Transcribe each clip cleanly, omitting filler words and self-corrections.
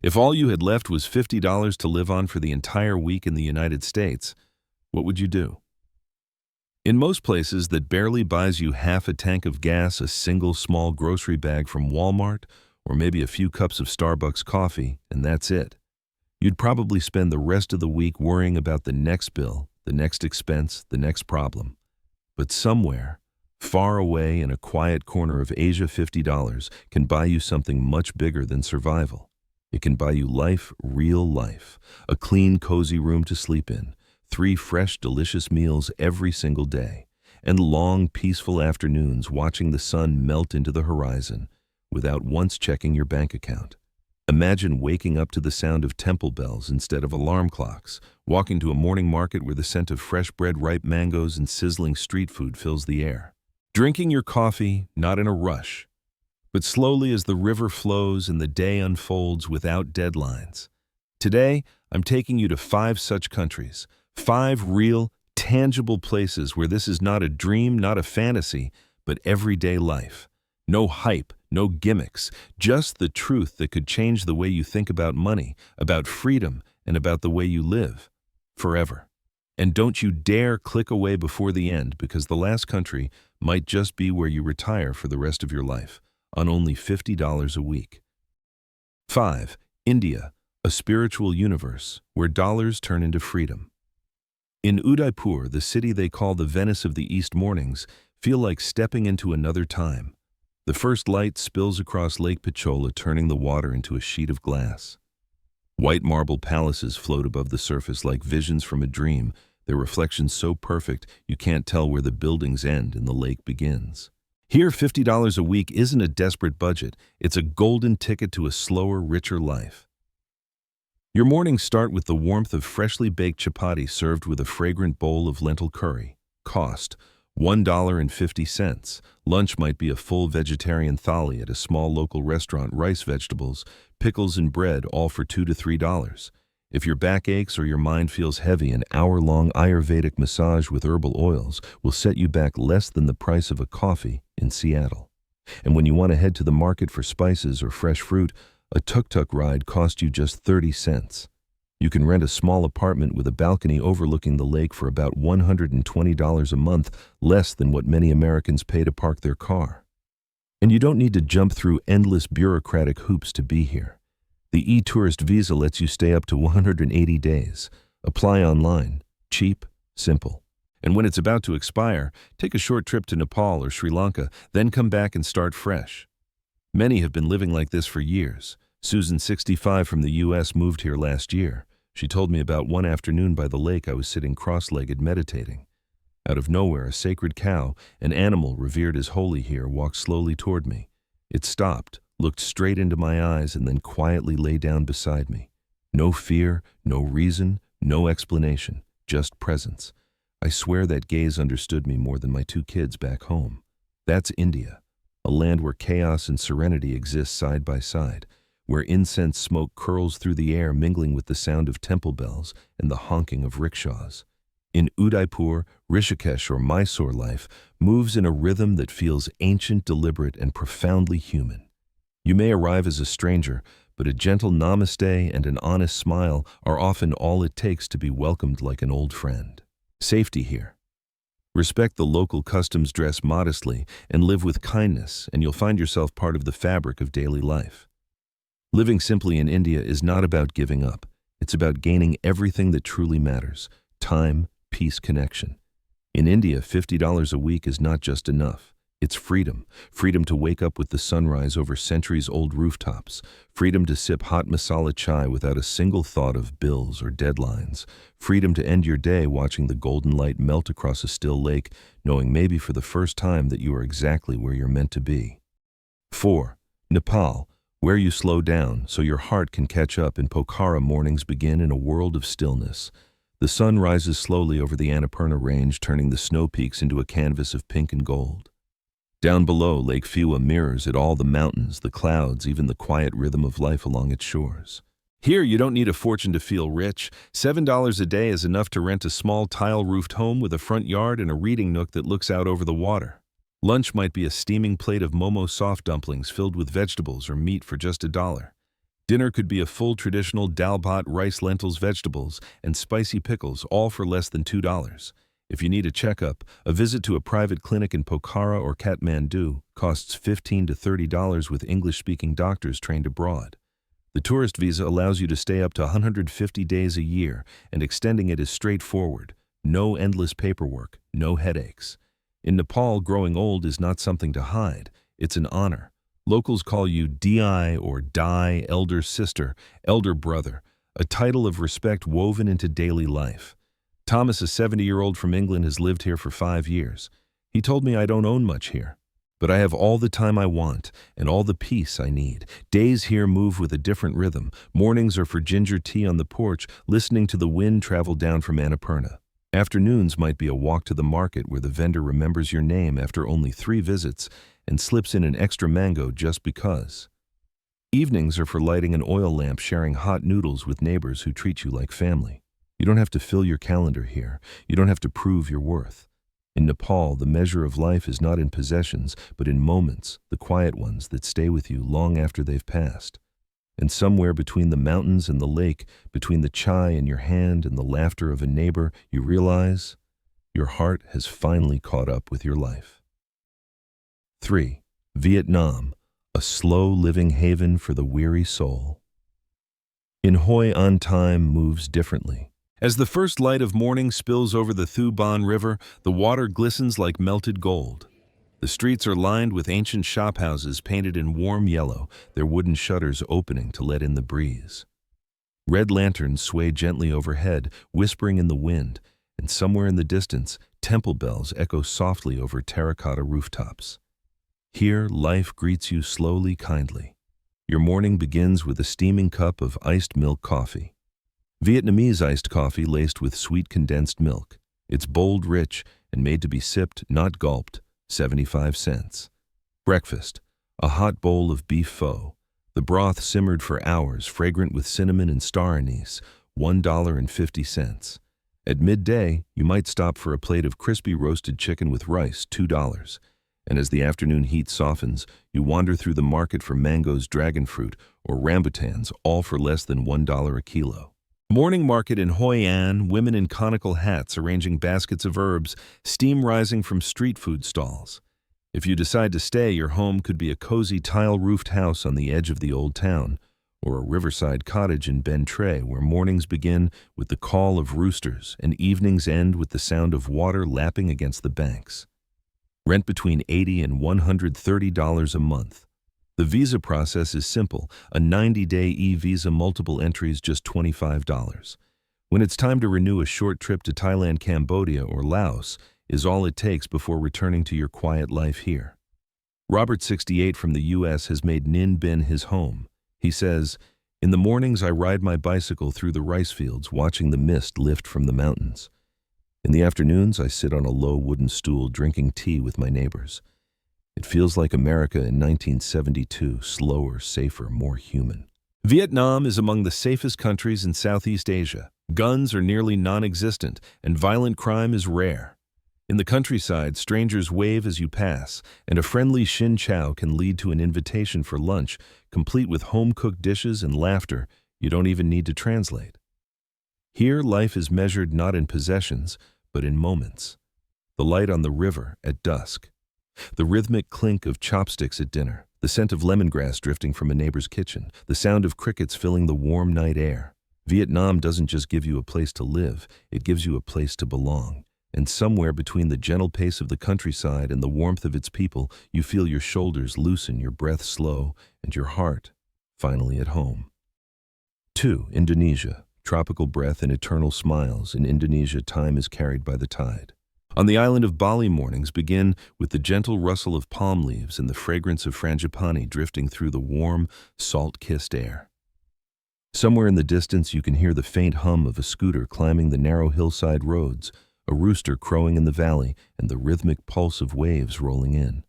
If all you had left was $50 to live on for the entire week in the United States, what would you do? In most places that barely buys you half a tank of gas, a single small grocery bag from Walmart, or maybe a few cups of Starbucks coffee, and that's it. You'd probably spend the rest of the week worrying about the next bill, the next expense, the next problem. But somewhere, far away in a quiet corner of Asia, $50 can buy you something much bigger than survival. It can buy you life, real life, a clean, cozy room to sleep in, 3 fresh, delicious meals every single day, and long, peaceful afternoons watching the sun melt into the horizon without once checking your bank account. Imagine waking up to the sound of temple bells instead of alarm clocks, walking to a morning market where the scent of fresh bread, ripe mangoes, and sizzling street food fills the air. Drinking your coffee, not in a rush, but slowly as the river flows and the day unfolds without deadlines. Today, I'm taking you to 5 such countries, 5 real, tangible places where this is not a dream, not a fantasy, but everyday life. No hype, no gimmicks, just the truth that could change the way you think about money, about freedom, and about the way you live. Forever. And don't you dare click away before the end, because the last country might just be where you retire for the rest of your life, on only $50 a week. 5. India, a spiritual universe where dollars turn into freedom. In Udaipur, the city they call the Venice of the East, mornings feel like stepping into another time. The first light spills across Lake Pichola, turning the water into a sheet of glass. White marble palaces float above the surface like visions from a dream, their reflections so perfect you can't tell where the buildings end and the lake begins. Here, $50 a week isn't a desperate budget, it's a golden ticket to a slower, richer life. Your mornings start with the warmth of freshly baked chapati served with a fragrant bowl of lentil curry. Cost $1.50. Lunch might be a full vegetarian thali at a small local restaurant, rice, vegetables, pickles, and bread, all for $2 to $3. If your back aches or your mind feels heavy, an hour-long Ayurvedic massage with herbal oils will set you back less than the price of a coffee in Seattle. And when you want to head to the market for spices or fresh fruit, a tuk-tuk ride costs you just 30 cents. You can rent a small apartment with a balcony overlooking the lake for about $120 a month, less than what many Americans pay to park their car. And you don't need to jump through endless bureaucratic hoops to be here. The e-tourist visa lets you stay up to 180 days. Apply online. Cheap, simple. And when it's about to expire, take a short trip to Nepal or Sri Lanka, then come back and start fresh. Many have been living like this for years. Susan, 65, from the U.S., moved here last year. She told me about one afternoon by the lake I was sitting cross-legged meditating. Out of nowhere, a sacred cow, an animal revered as holy here, walked slowly toward me. It stopped, looked straight into my eyes, and then quietly lay down beside me. No fear, no reason, no explanation, just presence. I swear that gaze understood me more than my 2 kids back home. That's India, a land where chaos and serenity exist side by side, where incense smoke curls through the air, mingling with the sound of temple bells and the honking of rickshaws. In Udaipur, Rishikesh, or Mysore, life moves in a rhythm that feels ancient, deliberate, and profoundly human. You may arrive as a stranger, but a gentle namaste and an honest smile are often all it takes to be welcomed like an old friend. Safety here. Respect the local customs, dress modestly, and live with kindness, and you'll find yourself part of the fabric of daily life. Living simply in India is not about giving up. It's about gaining everything that truly matters: time, peace, connection. In India, $50 a week is not just enough. It's freedom. Freedom to wake up with the sunrise over centuries-old rooftops. Freedom to sip hot masala chai without a single thought of bills or deadlines. Freedom to end your day watching the golden light melt across a still lake, knowing maybe for the first time that you are exactly where you're meant to be. 4. Nepal, where you slow down so your heart can catch up. In Pokhara, mornings begin in a world of stillness. The sun rises slowly over the Annapurna range, turning the snow peaks into a canvas of pink and gold. Down below, Lake Phiwa mirrors it all: the mountains, the clouds, even the quiet rhythm of life along its shores. Here, you don't need a fortune to feel rich. $7 a day is enough to rent a small tile-roofed home with a front yard and a reading nook that looks out over the water. Lunch might be a steaming plate of momo soft dumplings filled with vegetables or meat for just $1. Dinner could be a full traditional dal bhat, rice, lentils, vegetables, and spicy pickles, all for less than $2. If you need a checkup, a visit to a private clinic in Pokhara or Kathmandu costs $15 to $30 with English-speaking doctors trained abroad. The tourist visa allows you to stay up to 150 days a year, and extending it is straightforward. No endless paperwork, no headaches. In Nepal, growing old is not something to hide. It's an honor. Locals call you Di or Dai, elder sister, elder brother, a title of respect woven into daily life. Thomas, a 70-year-old from England, has lived here for 5 years. He told me I don't own much here, but I have all the time I want and all the peace I need. Days here move with a different rhythm. Mornings are for ginger tea on the porch, listening to the wind travel down from Annapurna. Afternoons might be a walk to the market where the vendor remembers your name after only 3 visits and slips in an extra mango just because. Evenings are for lighting an oil lamp, sharing hot noodles with neighbors who treat you like family. You don't have to fill your calendar here. You don't have to prove your worth. In Nepal, the measure of life is not in possessions, but in moments, the quiet ones that stay with you long after they've passed. And somewhere between the mountains and the lake, between the chai in your hand and the laughter of a neighbor, you realize your heart has finally caught up with your life. 3. Vietnam, a slow-living haven for the weary soul. In Hoi An, time moves differently. As the first light of morning spills over the Thu Ban River, the water glistens like melted gold. The streets are lined with ancient shophouses painted in warm yellow, their wooden shutters opening to let in the breeze. Red lanterns sway gently overhead, whispering in the wind, and somewhere in the distance, temple bells echo softly over terracotta rooftops. Here, life greets you slowly, kindly. Your morning begins with a steaming cup of iced milk coffee. Vietnamese iced coffee laced with sweet condensed milk. It's bold, rich, and made to be sipped, not gulped, 75 cents. Breakfast, a hot bowl of beef pho. The broth simmered for hours, fragrant with cinnamon and star anise, $1.50. At midday, you might stop for a plate of crispy roasted chicken with rice, $2. And as the afternoon heat softens, you wander through the market for mangoes, dragon fruit, or rambutans, all for less than $1 a kilo. Morning market in Hoi An, women in conical hats arranging baskets of herbs, steam rising from street food stalls. If you decide to stay, your home could be a cozy tile-roofed house on the edge of the old town, or a riverside cottage in Ben Tre where mornings begin with the call of roosters and evenings end with the sound of water lapping against the banks. Rent between $80 and $130 a month. The visa process is simple, a 90-day e-visa, multiple entries, just $25. When it's time to renew, a short trip to Thailand, Cambodia, or Laos is all it takes before returning to your quiet life here. Robert, 68, from the U.S., has made Ninh Binh his home. He says, "In the mornings I ride my bicycle through the rice fields, watching the mist lift from the mountains. In the afternoons, I sit on a low wooden stool drinking tea with my neighbors. It feels like America in 1972, slower, safer, more human." Vietnam is among the safest countries in Southeast Asia. Guns are nearly non-existent, and violent crime is rare. In the countryside, strangers wave as you pass, and a friendly xin chào can lead to an invitation for lunch, complete with home-cooked dishes and laughter you don't even need to translate. Here, life is measured not in possessions, but in moments. The light on the river at dusk. The rhythmic clink of chopsticks at dinner. The scent of lemongrass drifting from a neighbor's kitchen. The sound of crickets filling the warm night air. Vietnam doesn't just give you a place to live, it gives you a place to belong. And somewhere between the gentle pace of the countryside and the warmth of its people, you feel your shoulders loosen, your breath slow, and your heart finally at home. 2. Indonesia. Tropical breath and eternal smiles. In Indonesia, time is carried by the tide. On the island of Bali, mornings begin with the gentle rustle of palm leaves and the fragrance of frangipani drifting through the warm, salt-kissed air. Somewhere in the distance, you can hear the faint hum of a scooter climbing the narrow hillside roads, a rooster crowing in the valley, and the rhythmic pulse of waves rolling in.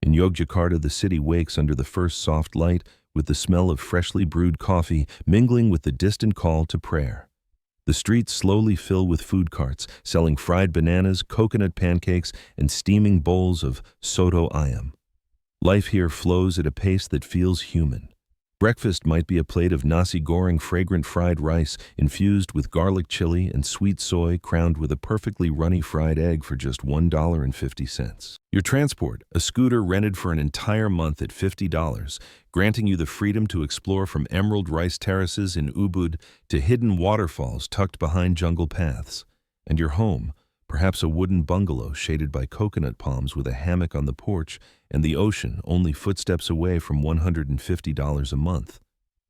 In Yogyakarta, the city wakes under the first soft light with the smell of freshly brewed coffee mingling with the distant call to prayer. The streets slowly fill with food carts, selling fried bananas, coconut pancakes, and steaming bowls of soto ayam. Life here flows at a pace that feels human. Breakfast might be a plate of nasi goreng, fragrant fried rice infused with garlic chili and sweet soy, crowned with a perfectly runny fried egg for just $1.50. Your transport, a scooter rented for an entire month at $50, granting you the freedom to explore from emerald rice terraces in Ubud to hidden waterfalls tucked behind jungle paths. And your home, perhaps a wooden bungalow shaded by coconut palms with a hammock on the porch and the ocean only footsteps away, from $150 a month.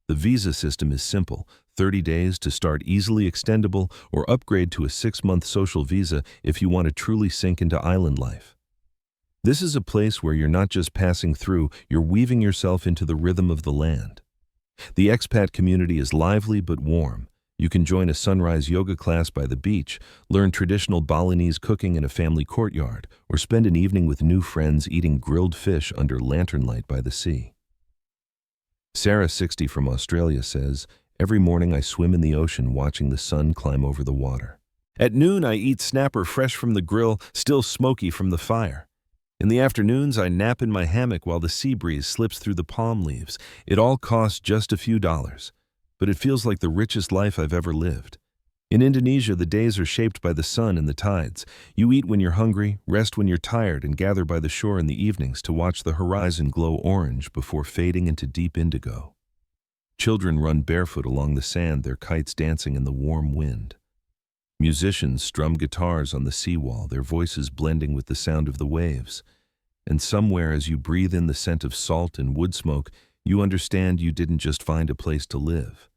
The visa system is simple: 30 days to start, easily extendable, or upgrade to a 6-month social visa if you want to truly sink into island life. This is a place where you're not just passing through, you're weaving yourself into the rhythm of the land. The expat community is lively but warm. You can join a sunrise yoga class by the beach, learn traditional Balinese cooking in a family courtyard, or spend an evening with new friends eating grilled fish under lantern light by the sea. Sarah, 60, from Australia says, "Every morning I swim in the ocean watching the sun climb over the water. At noon I eat snapper fresh from the grill, still smoky from the fire. In the afternoons I nap in my hammock while the sea breeze slips through the palm leaves. It all costs just a few dollars, but it feels like the richest life I've ever lived." In Indonesia, the days are shaped by the sun and the tides. You eat when you're hungry, rest when you're tired, and gather by the shore in the evenings to watch the horizon glow orange before fading into deep indigo. Children run barefoot along the sand, their kites dancing in the warm wind. Musicians strum guitars on the seawall, their voices blending with the sound of the waves. And somewhere, as you breathe in the scent of salt and wood smoke, you understand you didn't just find a place to live.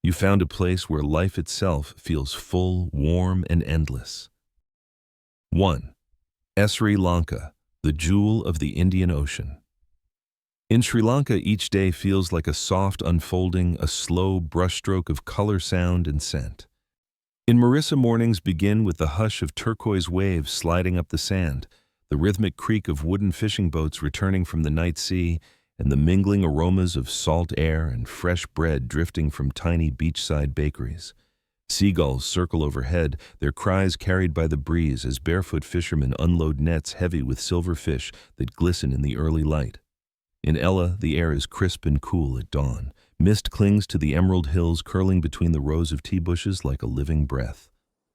You found a place where life itself feels full, warm, and endless. 1. Sri Lanka, the jewel of the Indian Ocean. In Sri Lanka, each day feels like a soft unfolding, a slow brushstroke of color, sound, and scent. In Marissa, mornings begin with the hush of turquoise waves sliding up the sand, the rhythmic creak of wooden fishing boats returning from the night sea, and the mingling aromas of salt air and fresh bread drifting from tiny beachside bakeries. Seagulls circle overhead, their cries carried by the breeze as barefoot fishermen unload nets heavy with silver fish that glisten in the early light. In Ella, the air is crisp and cool at dawn. Mist clings to the emerald hills curling between the rows of tea bushes like a living breath.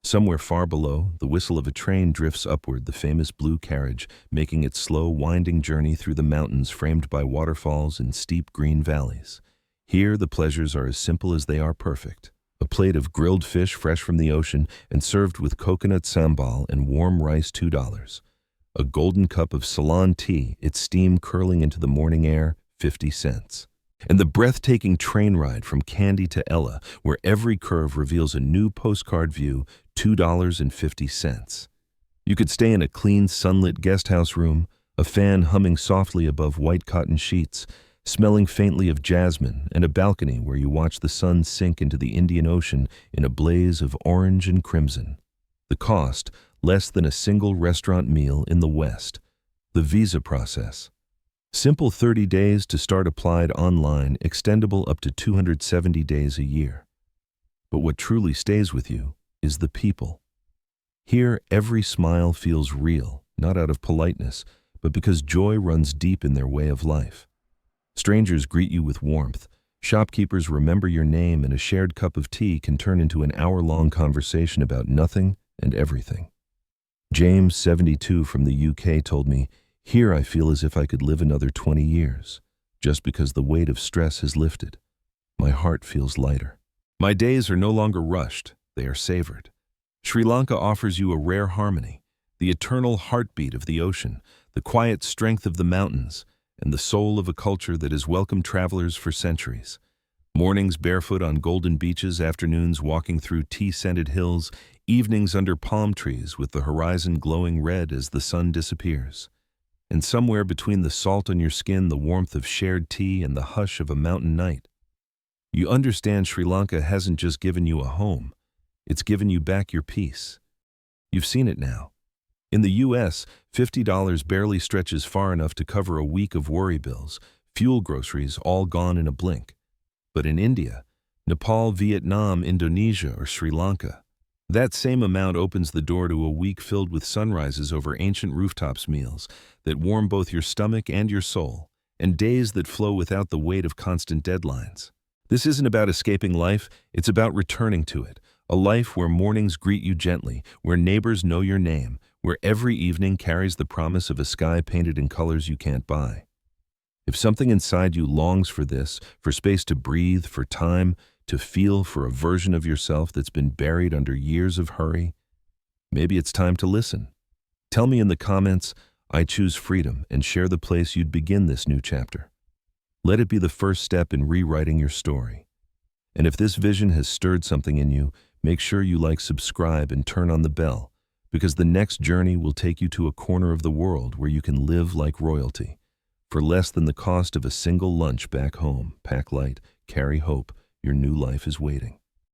Somewhere far below, the whistle of a train drifts upward, the famous blue carriage, making its slow, winding journey through the mountains framed by waterfalls and steep green valleys. Here, the pleasures are as simple as they are perfect. A plate of grilled fish fresh from the ocean and served with coconut sambal and warm rice, $2. A golden cup of Ceylon tea, its steam curling into the morning air, 50 cents. And the breathtaking train ride from Kandy to Ella, where every curve reveals a new postcard view, $2.50. You could stay in a clean, sunlit guesthouse room, a fan humming softly above white cotton sheets, smelling faintly of jasmine, and a balcony where you watch the sun sink into the Indian Ocean in a blaze of orange and crimson. The cost, less than a single restaurant meal in the West. The visa process. Simple: 30 days to start, applied online, extendable up to 270 days a year. But what truly stays with you is the people. Here, every smile feels real, not out of politeness, but because joy runs deep in their way of life. Strangers greet you with warmth. Shopkeepers remember your name, and a shared cup of tea can turn into an hour-long conversation about nothing and everything. James, 72, from the UK, told me, "Here I feel as if I could live another 20 years, just because the weight of stress has lifted. My heart feels lighter. My days are no longer rushed, they are savored." Sri Lanka offers you a rare harmony, the eternal heartbeat of the ocean, the quiet strength of the mountains, and the soul of a culture that has welcomed travelers for centuries. Mornings barefoot on golden beaches, afternoons walking through tea-scented hills, evenings under palm trees with the horizon glowing red as the sun disappears. And somewhere between the salt on your skin, the warmth of shared tea, and the hush of a mountain night, you understand Sri Lanka hasn't just given you a home, it's given you back your peace. You've seen it now. In the US, $50 barely stretches far enough to cover a week of worry bills, fuel, groceries, all gone in a blink. But in India, Nepal, Vietnam, Indonesia, or Sri Lanka, that same amount opens the door to a week filled with sunrises over ancient rooftops, meals that warm both your stomach and your soul, and days that flow without the weight of constant deadlines. This isn't about escaping life, it's about returning to it. A life where mornings greet you gently, where neighbors know your name, where every evening carries the promise of a sky painted in colors you can't buy. If something inside you longs for this, for space to breathe, for time to feel, for a version of yourself that's been buried under years of hurry, maybe it's time to listen. Tell me in the comments, "I choose freedom," and share the place you'd begin this new chapter. Let it be the first step in rewriting your story. And if this vision has stirred something in you, make sure you like, subscribe, and turn on the bell, because the next journey will take you to a corner of the world where you can live like royalty. For less than the cost of a single lunch back home, pack light, carry hope, your new life is waiting.